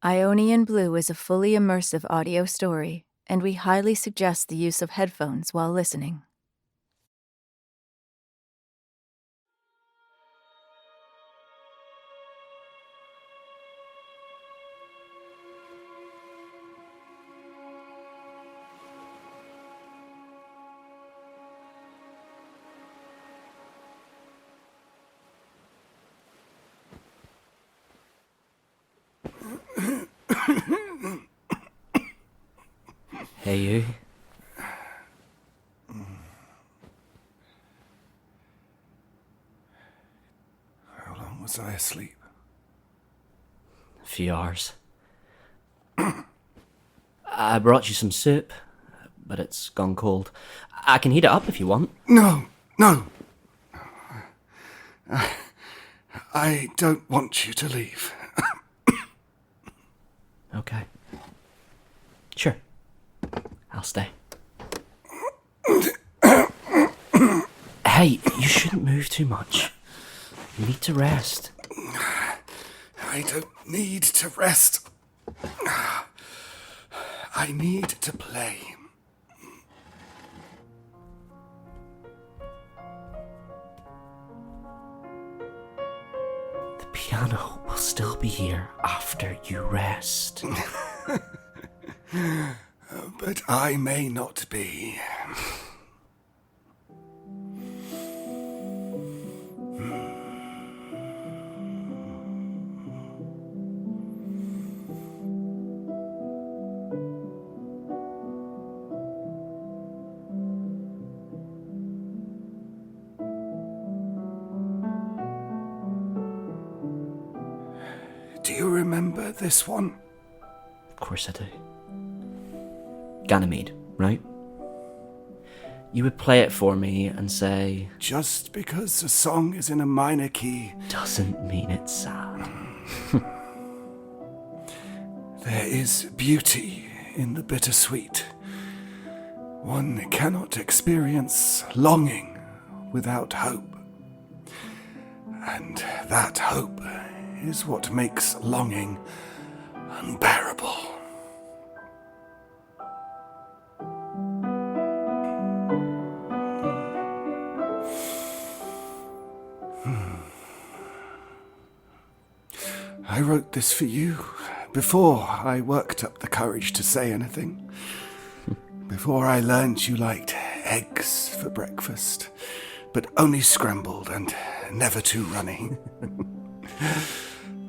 Ionian Blue is a fully immersive audio story, and we highly suggest the use of headphones while listening. Hey, you. How long was I asleep? A few hours. I brought you some soup, but it's gone cold. I can heat it up if you want. No. I don't want you to leave. Okay. Sure. I'll stay. Hey, you shouldn't move too much. You need to rest. I don't need to rest. I need to play. The piano will still be here after you rest. But I may not be. Do you remember this one? Of course I do. Ganymede, right? You would play it for me and say, Just because a song is in a minor key doesn't mean it's sad. There is beauty in the bittersweet. One cannot experience longing without hope. And that hope is what makes longing unbearable. I wrote this for you before I worked up the courage to say anything. Before I learned you liked eggs for breakfast, but only scrambled and never too runny.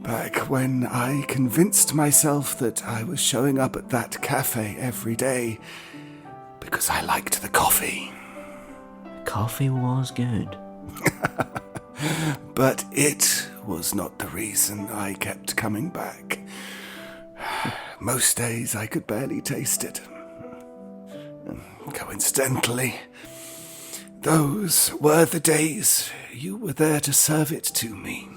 Back when I convinced myself that I was showing up at that cafe every day because I liked the coffee. Coffee was good. But it was not the reason I kept coming back. Most days I could barely taste it. Coincidentally, those were the days you were there to serve it to me.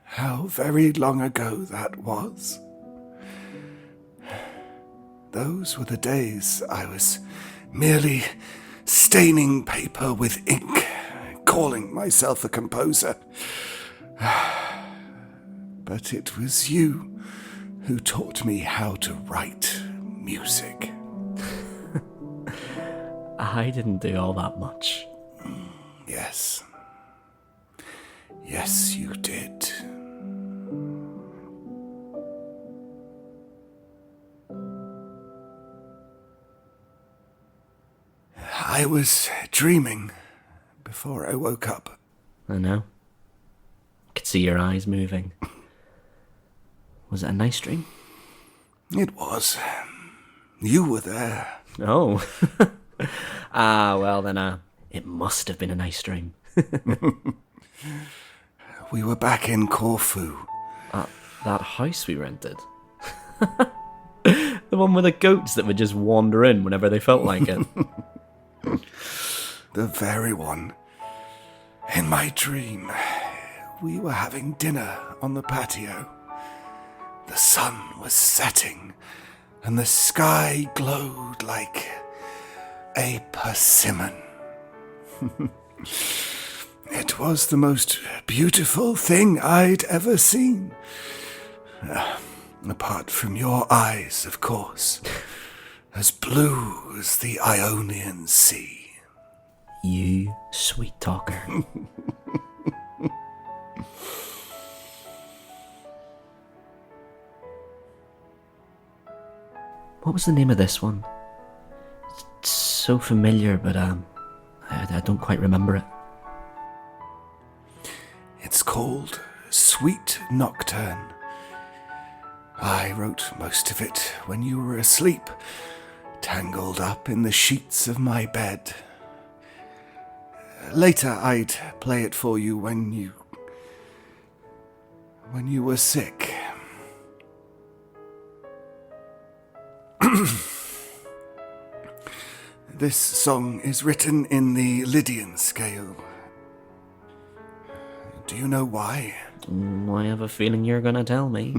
How very long ago that was. Those were the days I was merely staining paper with ink, calling myself a composer. But it was you who taught me how to write music. I didn't do all that much. Yes. Yes, you did. I was dreaming before I woke up. I know. I could see your eyes moving. Was it a nice dream? It was. You were there. Oh. Well then, it must have been a nice dream. We were back in Corfu. At that house we rented. The one with the goats that would just wander in whenever they felt like it. The very one. In my dream, we were having dinner on the patio. The sun was setting, and the sky glowed like a persimmon. It was the most beautiful thing I'd ever seen. Apart from your eyes, of course. As blue as the Ionian Sea. You sweet talker. What was the name of this one? It's so familiar, but I don't quite remember it. It's called Sweet Nocturne. I wrote most of it when you were asleep, tangled up in the sheets of my bed. Later I'd play it for you when you were sick. This song is written in the Lydian scale. Do you know why? I have a feeling you're gonna tell me.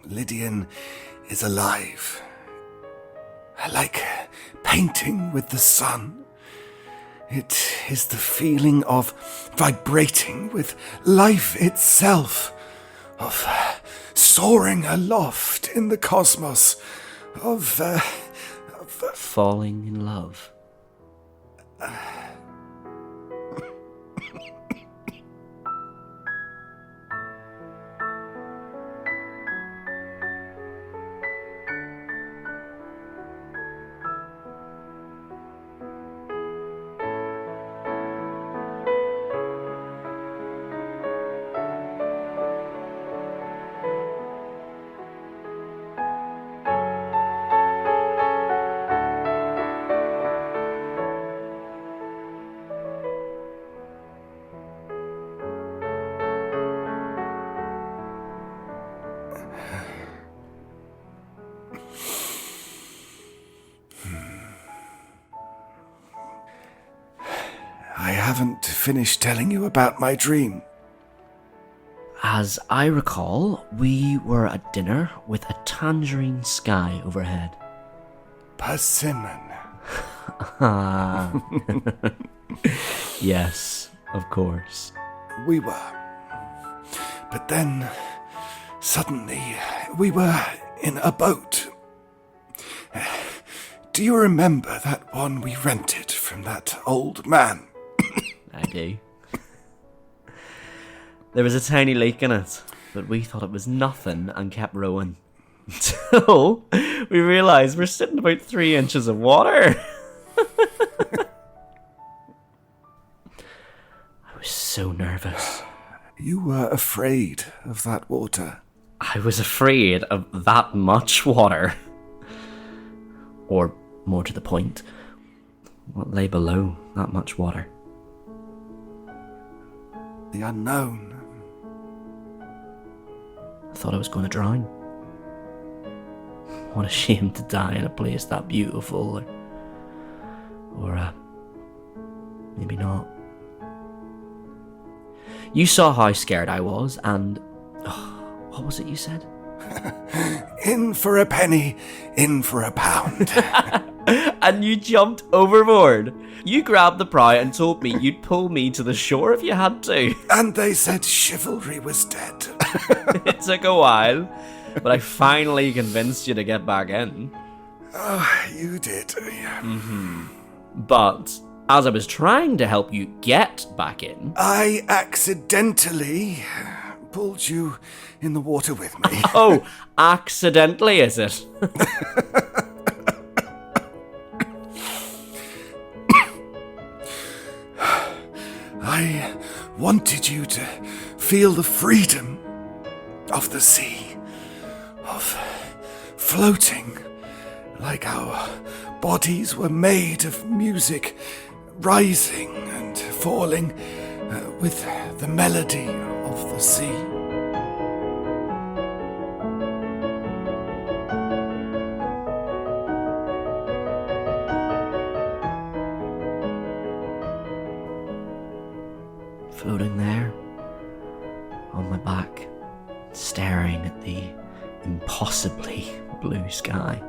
Lydian is alive. Like painting with the sun. It is the feeling of vibrating with life itself, of soaring aloft in the cosmos, of falling in love. I haven't finished telling you about my dream. As I recall, we were at dinner with a tangerine sky overhead. Persimmon. Ah. Yes, of course. We were. But then, suddenly, we were in a boat. Do you remember that one we rented from that old man? I do. There was a tiny leak in it, but we thought it was nothing and kept rowing. Until we realised we're sitting about 3 inches of water. I was so nervous. You were afraid of that water. I was afraid of that much water. Or, more to the point, what lay below that much water. The unknown. I thought I was going to drown. What a shame to die in a place that beautiful, or maybe not. You saw how scared I was, and what was it you said? In for a penny, in for a pound. And you jumped overboard. You grabbed the prow and told me you'd pull me to the shore if you had to. And they said chivalry was dead. It took a while, but I finally convinced you to get back in. Oh, you did. Mm-hmm. But as I was trying to help you get back in, I accidentally pulled you in the water with me. Oh, accidentally, is it? I wanted you to feel the freedom of the sea, of floating like our bodies were made of music, rising and falling with the melody of the sea. Floating there, on my back, staring at the impossibly blue sky.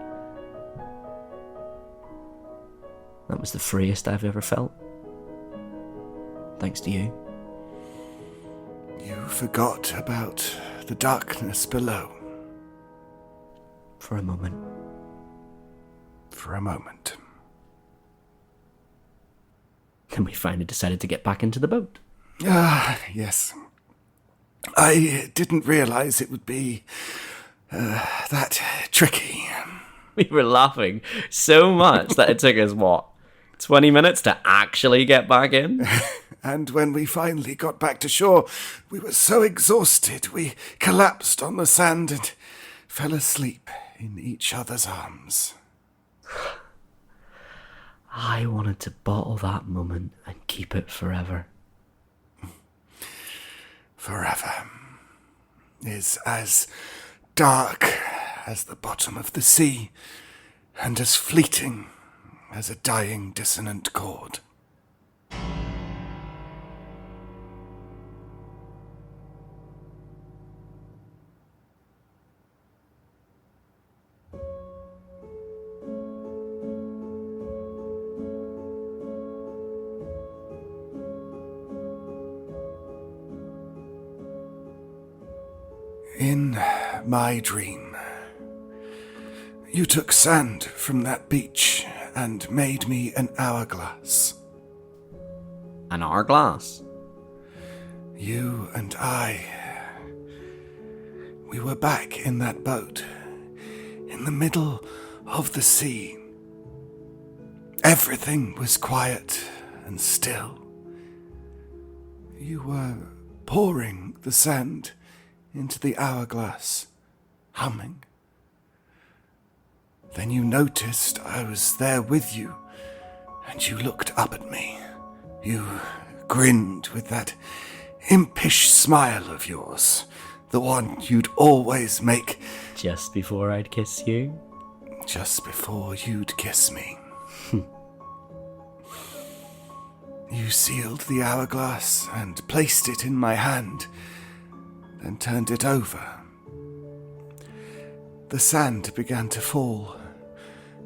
That was the freest I've ever felt. thanks to you. You forgot about the darkness below. For a moment. For a moment. Then we finally decided to get back into the boat. Ah, yes. I didn't realize it would be that tricky. We were laughing so much that it took us, 20 minutes to actually get back in? And when we finally got back to shore, we were so exhausted we collapsed on the sand and fell asleep in each other's arms. I wanted to bottle that moment and keep it forever. Forever is as dark as the bottom of the sea and as fleeting as a dying dissonant chord. In my dream, you took sand from that beach and made me an hourglass. An hourglass? You and I, we were back in that boat, in the middle of the sea. Everything was quiet and still. You were pouring the sand into the hourglass, humming. Then you noticed I was there with you, and you looked up at me. You grinned with that impish smile of yours, the one you'd always make Just before I'd kiss you? just before you'd kiss me. You sealed the hourglass and placed it in my hand, then turned it over. The sand began to fall,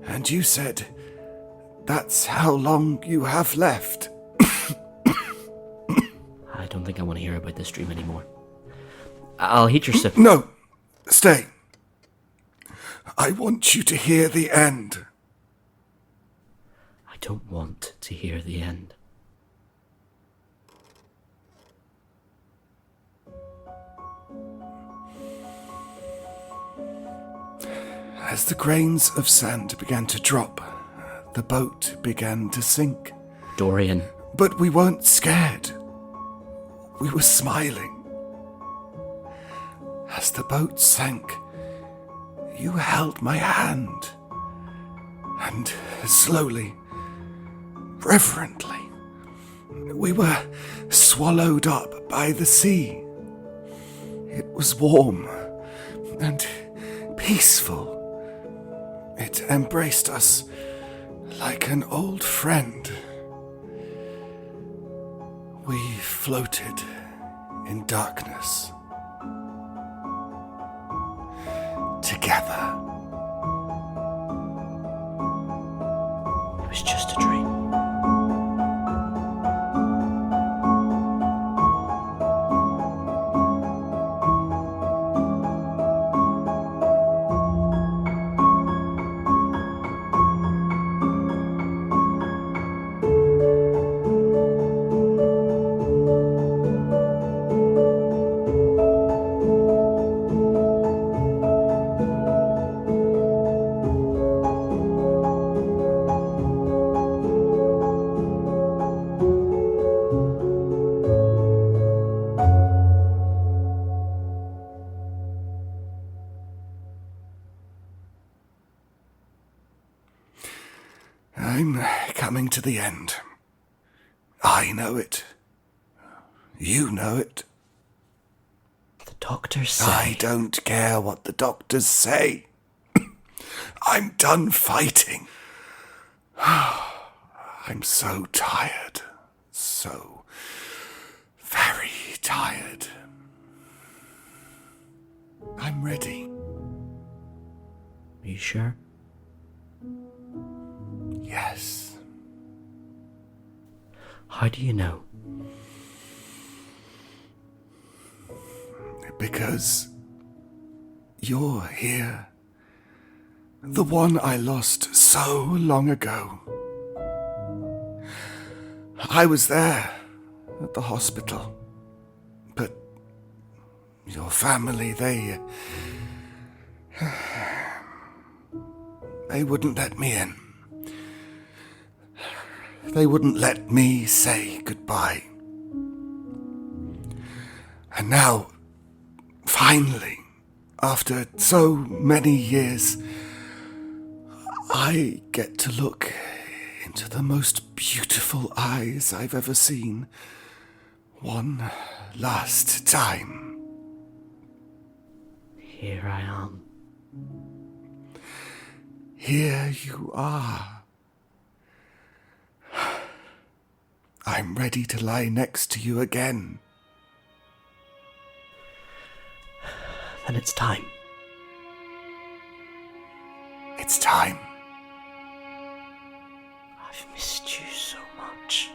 and you said, "That's how long you have left." I don't think I want to hear about this dream anymore. I'll heat your sip. No, stay. I want you to hear the end. I don't want to hear the end. As the grains of sand began to drop, the boat began to sink. Dorian. But we weren't scared. We were smiling. As the boat sank, you held my hand. And slowly, reverently, we were swallowed up by the sea. It was warm and peaceful. It embraced us like an old friend. We floated in darkness together. It was just a dream. I'm coming to the end. I know it. You know it. The doctors say... I don't care what the doctors say. I'm done fighting. I'm so tired. So very tired. I'm ready. Are you sure? Yes. How do you know? because you're here. The one I lost so long ago. I was there at the hospital, but your family, they wouldn't let me in. They wouldn't let me say goodbye. And now, finally, after so many years, I get to look into the most beautiful eyes I've ever seen one last time. Here I am. Here you are. I'm ready to lie next to you again. Then it's time. It's time. I've missed you so much.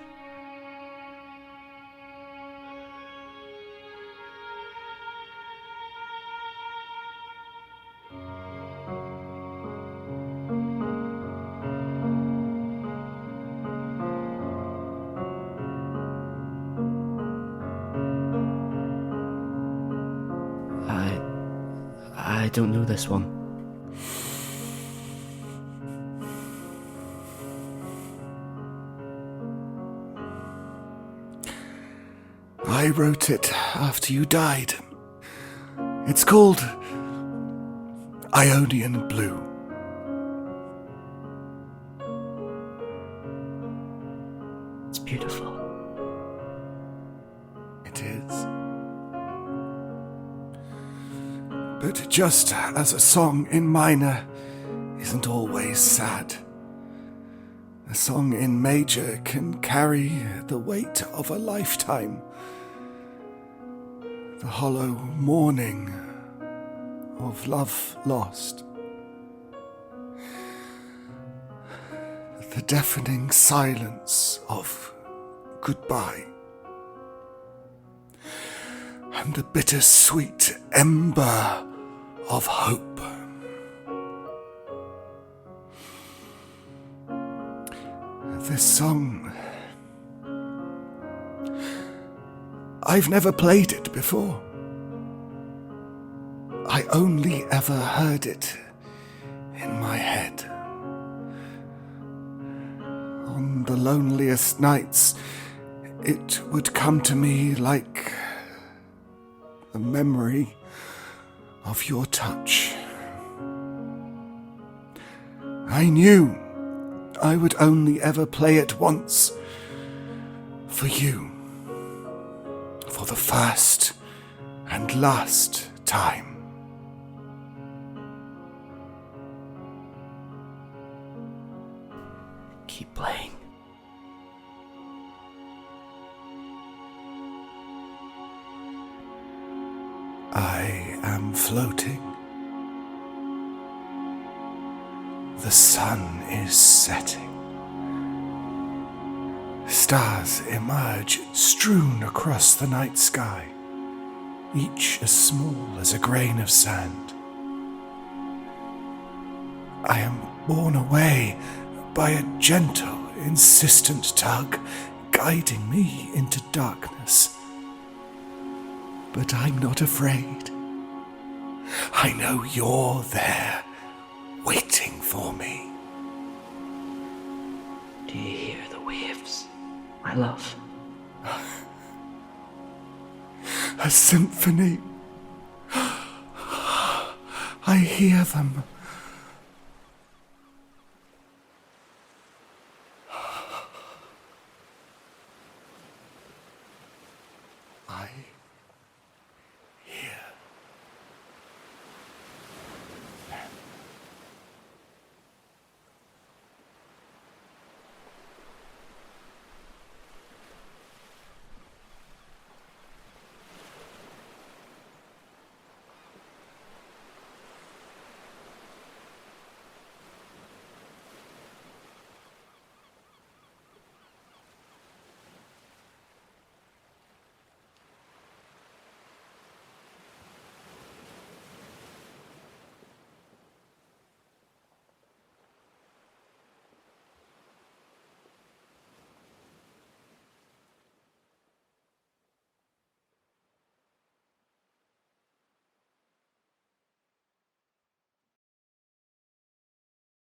I don't know this one. I wrote it after you died. It's called Ionian Blue. It's beautiful. It is. But just as a song in minor isn't always sad, a song in major can carry the weight of a lifetime. The hollow mourning of love lost. The deafening silence of goodbye. And the bittersweet ember of hope. This song, I've never played it before. I only ever heard it in my head. On the loneliest nights, it would come to me like the memory of your touch. I knew I would only ever play it once for you, for the first and last time. Keep playing. I am floating. The sun is setting. Stars emerge strewn across the night sky, each as small as a grain of sand. I am borne away by a gentle, insistent tug, guiding me into darkness. But I'm not afraid. I know you're there, waiting for me. Do you hear the waves, my love? A symphony. I hear them. I